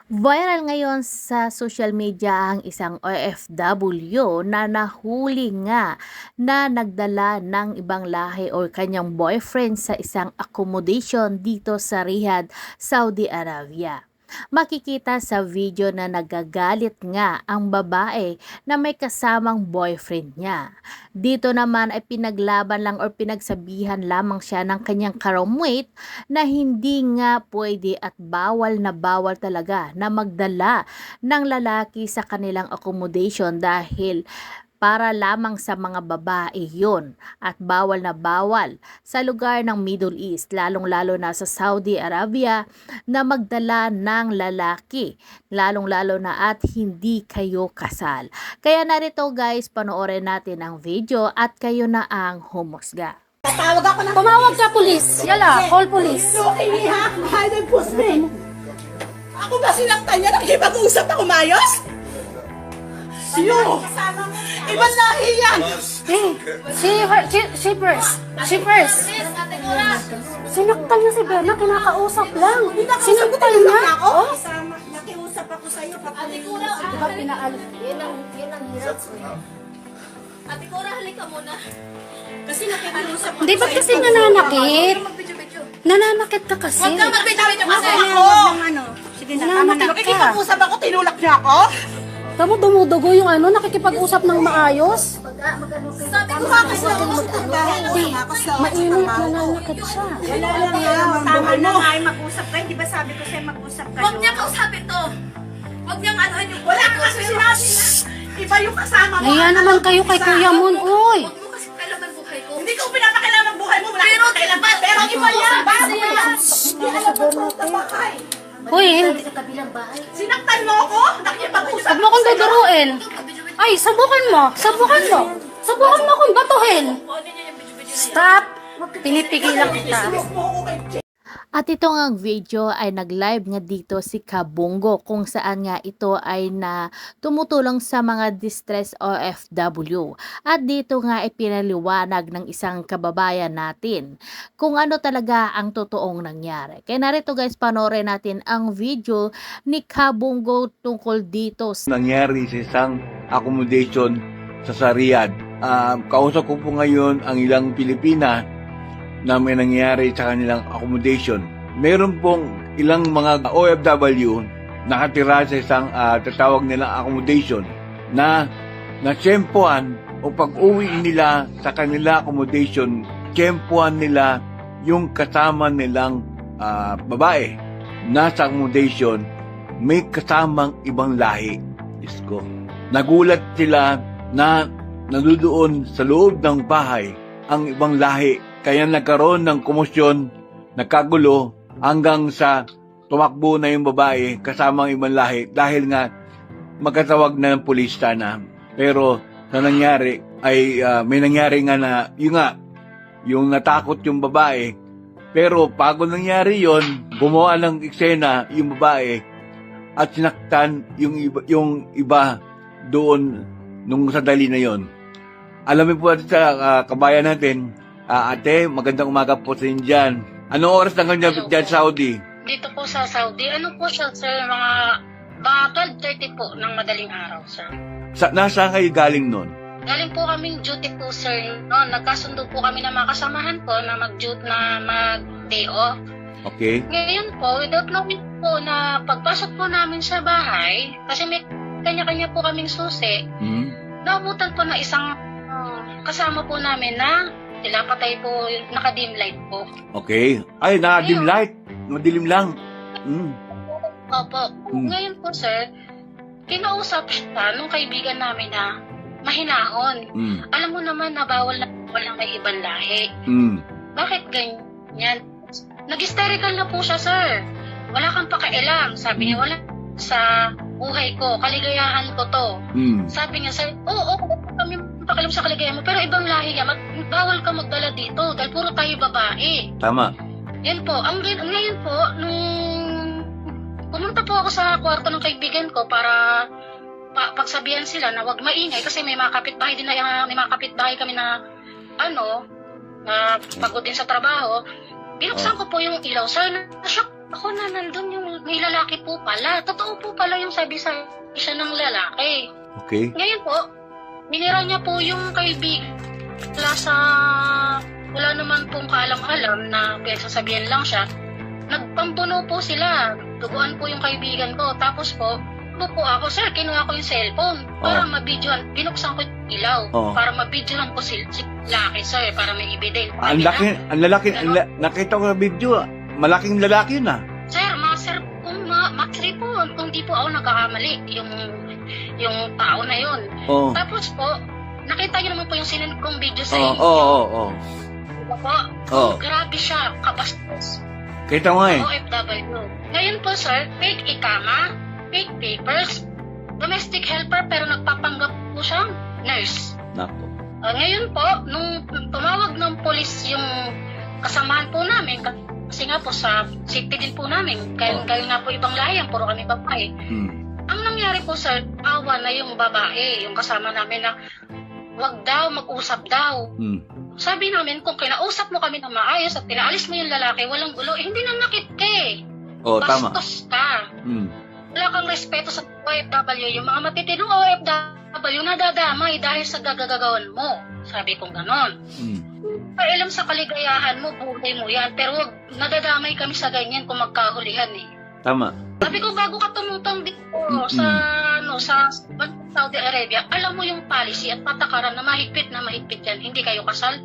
Viral ngayon sa social media ang isang OFW na nahuli nga na nagdala ng ibang lahi o kanyang boyfriend sa isang accommodation dito sa Riyadh, Saudi Arabia. Makikita sa video na nagagalit nga ang babae na may kasamang boyfriend niya. Dito naman ay pinaglaban lang o pinagsabihan lamang siya ng kanyang karamwate na hindi nga pwede at bawal na bawal talaga na magdala ng lalaki sa kanilang accommodation dahil para lamang sa mga babae yon at bawal na bawal sa lugar ng Middle East lalong-lalo na sa Saudi Arabia na magdala ng lalaki lalong-lalo na at hindi kayo kasal. Kaya narito guys, panoorin natin ang video at kayo na ang humusga. Tatawag ako ng Tumawag ka, pulis. Yala, call police. Luki niya, mahal ng pusme. Ako ba sinaktan niya? Nakikipag-usap ako mayos? Siyo! Ibang lahi yan! She first. Sinaktan niya si Bella, kinakausap lang. Sinaktan niya? Ako? Nakiusap ako sa'yo. Di ba pinaalis? Yun ang hirap ko. Ate Cora, halika muna. Kasi nakikiusap ako Hindi, ba't kasi nananakit? Mag-video-video. Nananakit ka kasi. Huwag kang mag-video-video kasi. ako. Sige na, tama na. Nakikipag-usap ako, tinulak niya ako? Tama, dumudugo yung nakikipag-usap ng maayos. Sabi ko Bakit sa Mainit, nananakit siya. Tama na nga ay mag-usap kayo. Di ba sabi ko sa'yo mag-usap kayo? huwag niya kausapin to. Huwag niyang anuhan yung Wala ka kasi sinabi na. Iba yung kasama mo. Nahiya naman kayo kay Kuya Mon, uy. Huwag mo kasi kailangan buhay ko. Hindi ko pinapakailangan ang buhay mo. Wala Pero, akong kailangan. Pero iba yan. Bakit Kasi- yan? Hindi alam mo ito sa bahay. Uy, hindi. Sinaktan mo ako? Nakikipag-usap Huwag mo akong duduruin. Ay, sabukan mo. Sabukan mo. Sabukan mo akong batuhin. Stop. Pinipigilan kita. At ito nga video ay nag-live nga dito si Kabungo kung saan nga ito ay na tumutulong sa mga distress OFW. At dito nga ay pinaliwanag ng isang kababayan natin kung ano talaga ang totoong nangyari. Kaya narito guys, panoorin natin ang video ni Kabungo tungkol dito nangyari sa isang accommodation sa Riyadh. Kausap ko po ngayon ang ilang Pilipina na may nangyari sa kanilang accommodation. Meron pong ilang mga OFW nakatira sa isang tatawag nilang accommodation na natsempuan o pag-uwi nila sa kanila accommodation, tsempuan nila yung kasama nilang babae. Nasa accommodation, may kasamang ibang lahi. Isko. Nagulat sila na nandoon sa loob ng bahay ang ibang lahi. Kaya nagkaroon ng komosyon, nagkagulo, hanggang sa tumakbo na yung babae kasama ang ibang lahi dahil nga magkatawag na ng pulis sana. Pero sa nangyari ay may nangyari nga na yung natakot yung babae. Pero bago nangyari yon, gumawa ng eksena yung babae at sinaktan yung iba doon nung sandali na yon. Alam mo po sa kabayan natin, ate, magandang umaga po sa inyo dyan. Anong oras na ganyan dyan sa Saudi? Dito po sa Saudi, ano po siya, sir, mga 12:30 po ng madaling araw, sir. Nasaan kayo galing nun? Galing po kaming duty po, sir. No, nagkasundo po kami ng mga kasamahan ko na mag-day off. Okay. Ngayon po, without knowing po na pagpasok po namin sa bahay, kasi may kanya-kanya po kaming susi, naabutan po na isang kasama po namin na pinapatay po yung naka-dim light po. Okay. Ay, naka-dim light. Madilim lang. Opo. Ngayon po, sir, kinausap siya nung kaibigan namin na mahinahon. Alam mo naman na bawal na may ibang lahi. Bakit ganyan? Nag-hysterical na po siya, sir. Wala kang pakialam. Sabi niya, wala sa buhay ko, kaligayahan ko to. Sabi niya, sir, oo, kami pakialam sa kaligayahan mo, pero ibang lahi yan, bawal ka magdala dito dahil puro tayo babae. Tama. Yan po. Ngayon po, nung pumunta po ako sa kwarto ng kaibigan ko para pagsabihan sila na wag maingay kasi may mga kapitbahay din na may mga kapitbahay kami na na pagod din sa trabaho. Binuksan ko po yung ilaw, sir. Na-shock ako na nandun yung may lalaki po pala. Totoo po pala yung sabi sa siya ng lalaki. Okay. Ngayon po, minira niya po yung kaibigan wala naman pong kaalam-alam na pinagsasabihan lang siya. Nagpambuno po sila. Duguan po yung kaibigan ko. Tapos po ako, sir, kinuha ko yung cellphone para mabidyohan. Binuksan ko yung ilaw para mabidyohan ko si lalaki, sir, para may ebidence. Ang lalaki, nakita ko sa video, malaking lalaki yun ah. Sir, master po, kung di po ako nagkakamali, yung tao na yun. Tapos po, nakita niyo naman po yung sinend kong video sa inyo. Grabe siya, kabastos. Kita mo eh. OFW. Ngayon po, sir, fake ikama, fake papers, domestic helper, pero nagpapanggap po siyang nurse. Nako. Ngayon po, nung tumawag ng polis yung kasamahan po namin, kasi nga po sa safety din po namin, kayo nga po ibang lahi, puro kami babae. Ang nangyari po, sir, awa na yung babae, yung kasama namin na wag daw, mag-usap daw. Sabi namin, kung kinausap mo kami na maayos at pinaalis mo yung lalaki, walang gulo, hindi na nakit ka eh. Tama. Bastos ka. Wala kang respeto sa OFW. Yung mga matitinong OFW nadadamay dahil sa gagagawan mo. Sabi kong ganon. Pailam sa kaligayahan mo, buhay mo yan. Pero wag nadadamay kami sa ganyan kung magkahulihan eh. Tama. Sabi ko, bago ka tumutong dito sa Saudi Arabia, alam mo yung policy at patakaran na mahigpit yan. Hindi kayo kasal.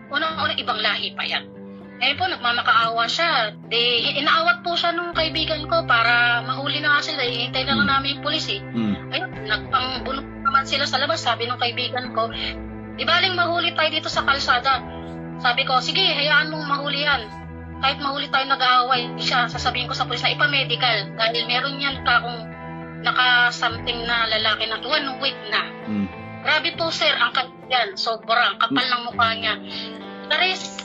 Unang-unang ibang lahi pa yan. Ngayon po, nagmamakaawa siya. Inaawat po siya nung kaibigan ko para mahuli na nga sila. Hihintay na lang namin yung pulis eh. Ayun, nagpangbuno naman sila sa labas. Sabi nung kaibigan ko, di baling mahuli tayo dito sa kalsada. Sabi ko, sige, hayaan mong mahuli yan. Kahit mahuli tayo nag-aaway siya, sasabihin ko sa pulis na ipa-medical. Dahil meron yan kung naka-something na lalaki na 1 week na. Grabe po, sir, ang yan. Sobrang kapal ng mukha niya. Taris,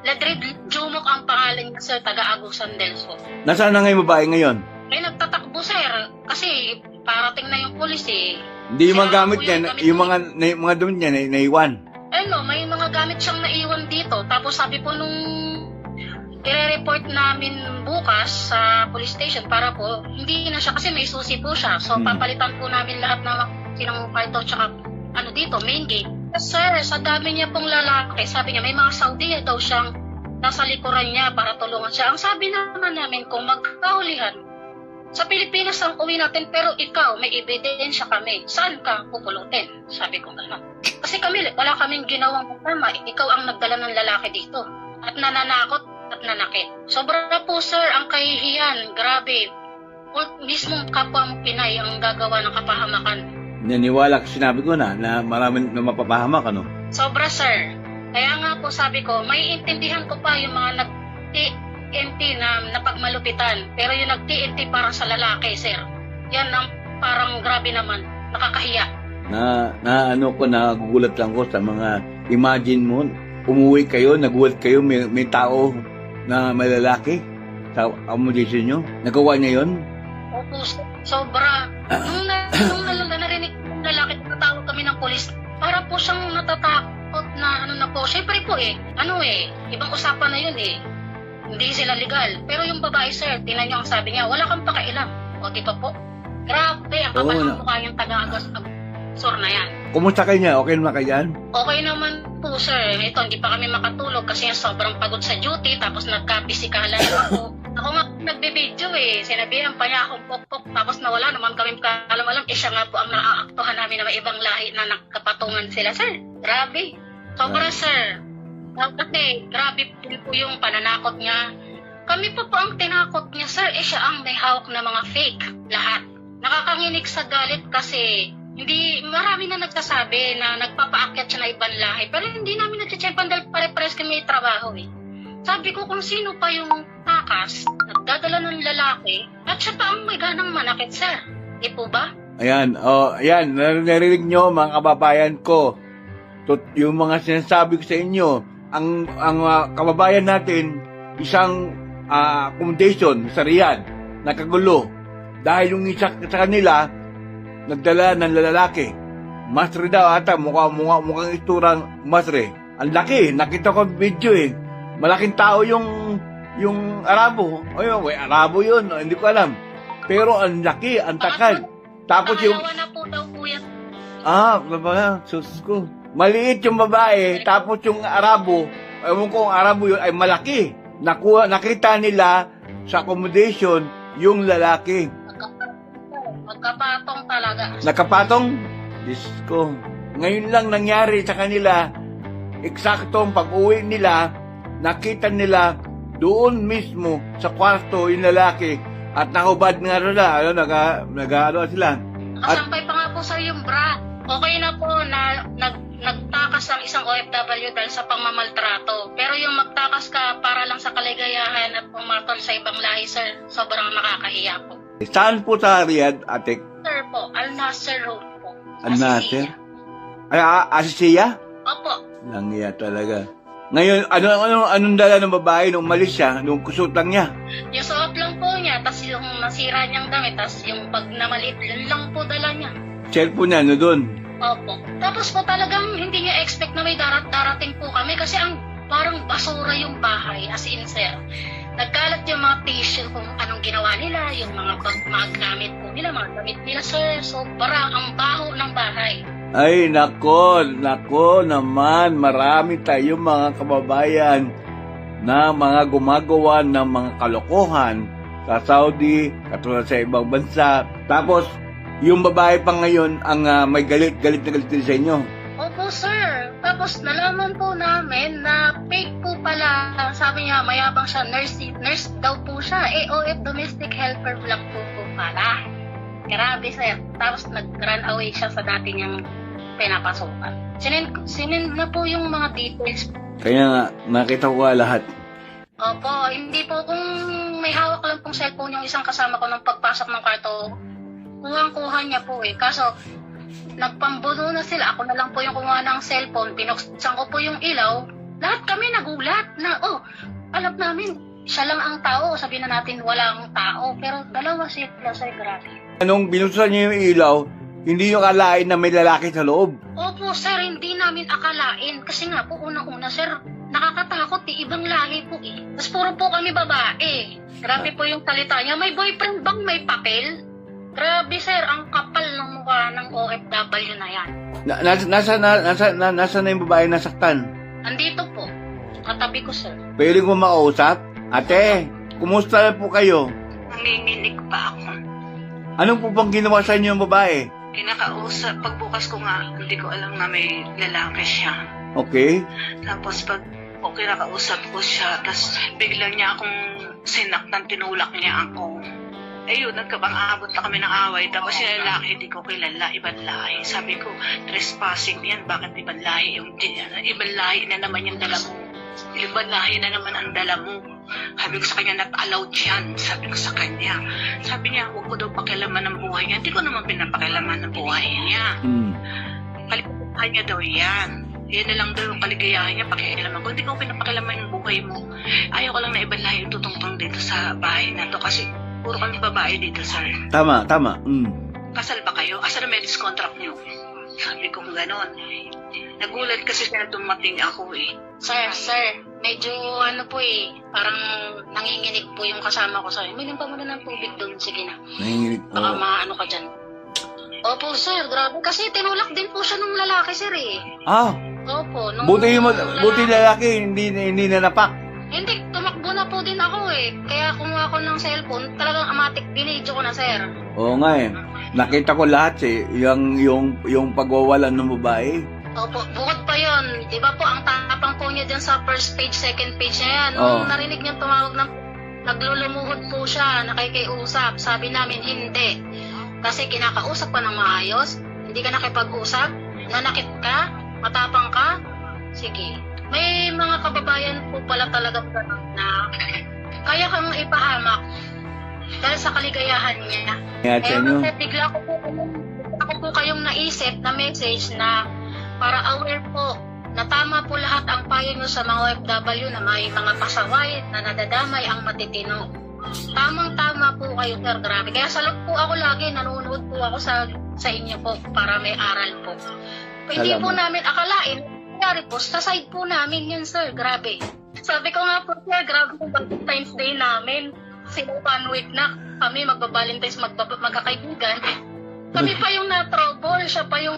Ladrid Jumok ang pangalan niya, sir, taga-Agusan del Sur. Nasaan na nga yung babae ngayon? Ay, nagtatakbo, sir. Kasi parating na yung pulis eh. Hindi yung mga gamit niya, yung mga damit niya naiwan. May mga gamit siyang naiwan dito. Tapos sabi po nung i-report namin bukas sa police station para po, hindi na siya kasi may susi po siya. So, papalitan po namin lahat ng sinang ito tsaka dito, main gate. Sir, sa dami niya pong lalaki, sabi niya, may mga Saudi daw siyang nasa likuran niya para tulungan siya. Ang sabi naman namin, kung magkahulihan, sa Pilipinas ang uwi natin, pero ikaw, may ebidensya kami. Saan ka pupulutin? Sabi ko gano'n. Kasi kami, wala kaming ginawang tama. Ikaw ang nagdala ng lalaki dito. At nananakot at nanakit. Sobra po, sir, ang kahihiyan. Grabe. Mismong kapwa mo Pinay ang gagawa ng kapahamakan. Naniwala ka, sinabi ko na marami na mapapahamak, ano? Sobra, sir. Kaya nga po sabi ko, may intindihan ko pa yung mga nag-TNT na pagmalupitan. Pero yung nag-TNT para sa lalaki, sir. Yan ang parang grabe naman. Nakakahiya. Nagugulat lang ko sa mga, imagine mo, umuwi kayo, nagulat kayo, may tao na may lalaki sa accommodation nyo. Nagawa niya yun? Opo, sobra. Nung narinig ng lalaki, tatawag kami ng polis. Para po siyang natatakot na po. Siyempre po ibang usapan na yun eh. Hindi sila legal. Pero yung babae, sir, tingnan niyo ang sabi niya, wala kang pakailam. O, di ba po? Grabe, ang kapal ng mukha yung taga-Agusan na yan. Kumusta kayo niya? Okay naman kayo yan? Okay naman po, sir. Ito, hindi pa kami makatulog kasi sobrang pagod sa duty, tapos nagka-pisikalan ako. Ako nga nagbe-video eh. Sinabihan pa niya akong pok-pok, tapos nawala naman kami alam-alam. Siya nga po ang naaaktuhan namin na may ibang lahi na nagkapatungan sila, sir. Grabe. Sobra, sir. Kasi grabe po yung pananakot niya. Kami po ang tinakot niya, sir. Siya ang may hawak na mga fake. Lahat. Nakakanginig sa galit kasi marami na nagsasabi na nagpapaakyat siya na ibang lahi. Pero hindi namin nagtsitsempan dahil pare-pares kami may trabaho eh. Sabi ko kung sino pa yung takas, nagdadala ng lalaki, at siya pa ang may ganang manakit, sir. Di po ba? Ayan, narinig nyo mga kababayan ko. Yung mga sinasabi ko sa inyo, ang kababayan natin, isang accommodation sa Riyadh, nakagulo. Dahil yung isa sa kanila, nagdala ng lalaki. Masre daw ata, mukhang isturang masre. Ang laki, nakita ko video eh. Malaking tao yung yung Arabo. Ayun, Arabo yun. Hindi ko alam. Pero ang laki, ang takal. Tapos yung... Pangalawa na po daw po yan. Baba, sus ko. Maliit yung babae, tapos yung Arabo, ewan ko ang Arabo yun, ay malaki. Nakita nila sa accommodation yung lalaki. Magkapatong talaga. Nakapatong? Diyos ko. Ngayon lang nangyari sa kanila, eksaktong pag-uwi nila, nakita nila doon mismo sa kwarto yung lalaki at nakubad nga nila, sila. Nakasampay pa nga po sir yung bra. Okay na po na nagtakas ang isang OFW dahil sa pangmamaltrato. Pero yung magtakas ka para lang sa kaligayahan at pumatol sa ibang lahi sir, sobrang nakakahiya po. Saan po sa Riyadh, ate? Sir po, Al Nasser Road po. Al Nasser? Asisiya. Ay, Asisiya? Opo. Langya talaga. Ngayon, anong dala ng babae nung umalis siya, nung kusot lang niya? Yung suot lang po niya, tas yung nasira niyang damit, tas yung pag namaliit, yun lang po dala niya. Cellphone niya, ano doon? Opo. Tapos po talagang hindi niya expect na may darating po kami kasi ang parang basura yung bahay, as in sir. Nagkalat yung mga tissue kung anong ginawa nila, yung mga gamit po nila, mga damit nila sir. So parang ang baho ng bahay. Ay, nako naman, marami tayong mga kababayan na mga gumagawa ng mga kalokohan sa Saudi, katulad sa ibang bansa. Tapos, yung babae pa ngayon ang may galit din sa inyo. Opo sir. Tapos nalaman po namin na fake po pala. Sabi niya, mayabang siya, nurse daw po siya. OF domestic helper lang po pala. Grabe sir. Tapos nag-run away siya sa dati niyang pinapasukan. Sinin na po yung mga details. Kaya nga, nakita ko lahat. Opo, hindi po kung may hawak lang pong cellphone yung isang kasama ko nung pagpasok ng kwarto, kuha niya po eh. Kaso, nagpambuno na sila. Ako na lang po yung kumuha ng cellphone. Pinuksan ko po yung ilaw. Lahat kami nagulat na, alam namin, siya lang ang tao. Sabihin na natin, walang tao. Pero dalawa sila sa grabe. Anong binuksan niyo yung ilaw, hindi nyo kalain na may lalaki sa loob. Opo, sir, hindi namin akalain. Kasi nga po, unang-una, sir, nakakatakot eh. Ibang lahi po eh. Tapos puro po kami babae. Grabe po yung salita niya. May boyfriend bang may papel? Grabe, sir, ang kapal ng mukha ng OFW na yan. Nasa na yung babae nasaktan? Andito po. Katabi ko, sir. Pwede ko makausap? Ate, kumusta po kayo? Nanginginig pa ako. Anong po bang ginawa sa inyo yung babae? Kinakausap, pagbukas ko nga, hindi ko alam na may lalaki siya. Okay. Tapos kinakausap ko siya, tapos bigla niya akong sinaktan, tinulak niya ako. Ayun, nagkabang-abot na kami ng away, tapos yung lalaki, hindi ko kilala, ibang lahi. Sabi ko, trespassing yan, bakit ibang lahi? Ibang lahi na naman yung dala mo. Ibang lahi na naman ang dala mo. Sabi ko sa kanya, not allowed yan. Sabi ko sa kanya. Sabi niya, huwag ko daw pakialaman ng buhay niya. Hindi ko naman pinapakialaman ng buhay niya. Kaligayahan niya daw yan. Yan na lang daw yung kaligayahan niya, pakialaman ko. Hindi ko pinapakialaman yung buhay mo. Ayaw ko lang na ibang lahi yung tutungtong dito sa bahay na to. Kasi puro kami babae dito, sir. Tama. Kasal ba kayo? Asa na marriage contract niyo? Sabi ko gano'n. Nagulat kasi siya dumating ako eh. Sir, medyo parang nanginginig po yung kasama ko, sir. Minom pa muna ng tubig doon, sige na. Nanginginig. Baka maano ka dyan. Opo, sir, grabe. Kasi tinulak din po siya ng lalaki, sir eh. Opo. Buti lalaki, hindi nanapak. Hindi, tumakbo na po din ako eh. Kaya kumuha ko ng cellphone, talagang amatic binidyo ko na, sir. Oo nga eh. Nakita ko lahat yung pagwawalan ng babae. Opo, bukod pa yun. Diba po, ang tapang po niya dyan sa first page, second page niya yan. Nung narinig niya tumawag ng naglulumuhod po siya, nakikiusap. Sabi namin, hindi. Kasi kinakausap ka ng maayos, hindi ka nakipag-usap, nanakit ka, matapang ka, sige. May mga kababayan po pala talaga na kaya kang ipahamak dahil sa kaligayahan niya. Pero bigla ko po kayong naisip na message na para aware po na tama po lahat ang payo nyo sa mga OFW na may mga pasaway na nadadamay ang matitino. Tamang-tama po kayo, sir. Grabe. Kaya salot po ako lagi. Nanonood po ako sa inyo po para may aral po. Hindi po namin akalain. Nangyari po, sa side po namin yun, sir. Grabe. Sabi ko nga po sir, grabe yung Valentine's Day namin. Sino 1 week na kami magbabalintines, magkakaibigan. Kami pa yung na-trouble, siya pa yung...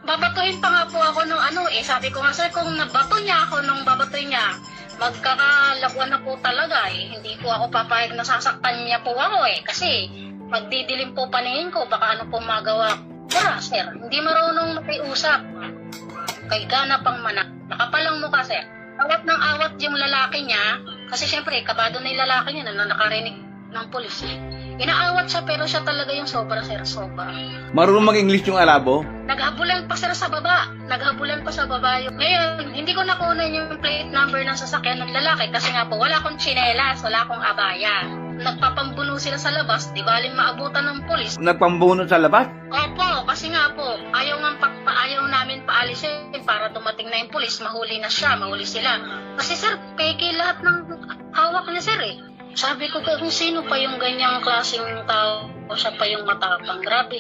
babatuhin pa nga po ako nung sabi ko nga sir, kung nabato niya ako nung babatuhin niya, magkakalagwan na po talaga Hindi po ako papayag na sasaktan niya po ako kasi magdidilim po paningin ko, baka ano po magawa. Wala sir, hindi marunong makiusap. Kay gana pang manak. Nakapalang mukha sir. Awat ng awat yung lalaki niya, kasi syempre kabado na yung lalaki niya na nakarinig ng polis. Inaawat siya pero siya talaga yung sobra sir, sobra. Marunong mag-English yung Arabo? Naghabulan pa sir sa baba. Naghabulan pa sa baba. Ngayon, hindi ko nakunan yung plate number ng sasakyan ng lalaki kasi nga po, wala akong tsinelas, wala akong abaya. Nagpapambuno sila sa labas, di baling maabutan ng polis. Nagpambuno sa labas? Opo, kasi nga po, ayaw namin paalisin para dumating na yung polis, mahuli na siya, mahuli sila. Kasi sir, peke lahat ng hawak niya sir Sabi ko kung sino pa yung ganyang klaseng tao, siya pa yung matapang. Grabe,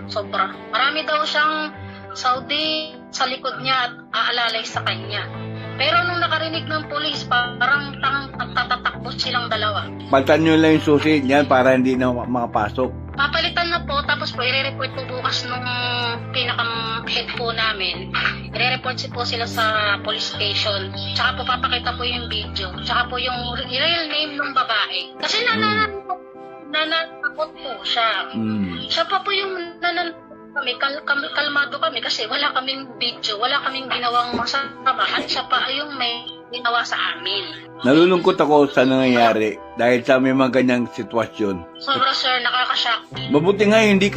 sobra. Marami daw siyang Saudi sa likod niya at aalalay sa kanya. Pero nung nakarinig ng polis, parang nagtatakbo silang dalawa. Paltan nyo lang yung susi niyan para hindi na makapasok. Papalitan na po, tapos po i-report po bukas nung pinaka-head po namin. I-report po sila sa police station. Tsaka po papakita po yung video. Tsaka po yung real name ng babae. Kasi nananakot po siya. Siya pa po yung nananakot kami, kalmado kami kasi wala kaming video, wala kaming ginawang masama at siya pa yung may ginawa sa amin. Nalulungkot ako sa nangyayari dahil sa may mga ganyang sitwasyon. Sobra sir, nakakashock. Mabuti nga hindi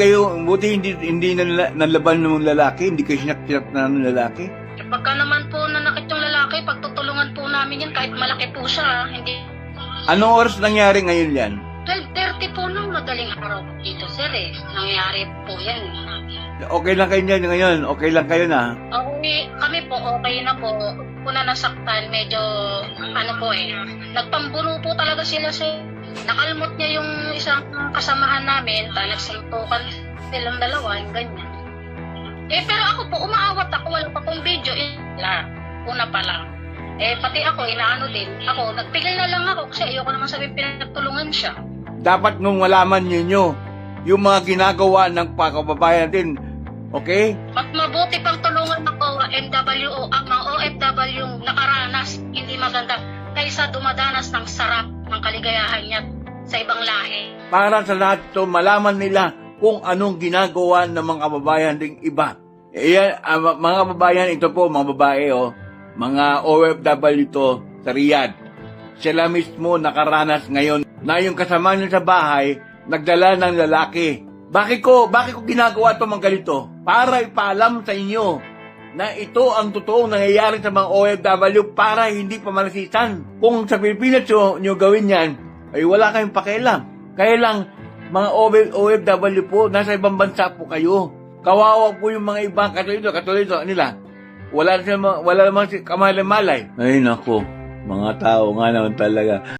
nalaban ng lalaki, hindi kayo sinak na ng lalaki. Pagka naman po nanakit yung lalaki, pagtutulungan po namin yan kahit malaki po siya, hindi. Anong oras nangyari ngayon yan? 12:30 po nung madaling araw dito sir nangyari po yan. Okay lang kayo niyan ngayon? Okay lang kayo na? Okay, kami po okay na po. Una nasaktan, medyo nagpambuno po talaga sila nakalmot niya yung isang kasamahan namin, nagsuntukan silang dalawa, yung ganyan. Pero ako po, umaawat ako, wala pa pong video. Una pa lang. Pati ako, inaano din. Ako, nagpigil na lang ako kasi ayoko naman sabihin pinagtulungan siya. Dapat nung malaman ninyo yung mga ginagawa ng pakababayan din, okay? Mas mabuti pang tulungan ng OFW ang mga OFW nakaranas, hindi maganda, kaysa dumadanas ng sarap ng kaligayahan niya sa ibang lahi. Para sa lahat ito, malaman nila kung anong ginagawa ng mga kababayan ding iba. Mga kababayan, ito po, mga babae, mga OFW ito sa Riyadh. Sila mismo nakaranas ngayon na yung kasama niyo sa bahay, nagdala ng lalaki. Bakit ko ginagawa ito mga ganito? Para ipaalam sa inyo na ito ang totoong nangyayari sa mga OFW para hindi pa malasitan. Kung sa Pilipinas nyo gawin yan, ay wala kayong pakialam. Kaya lang, mga OFW po, nasa ibang bansa po kayo. Kawawa po yung mga ibang katulad nila. Wala naman si kamalay-malay. Ay nako, mga tao nga naman talaga.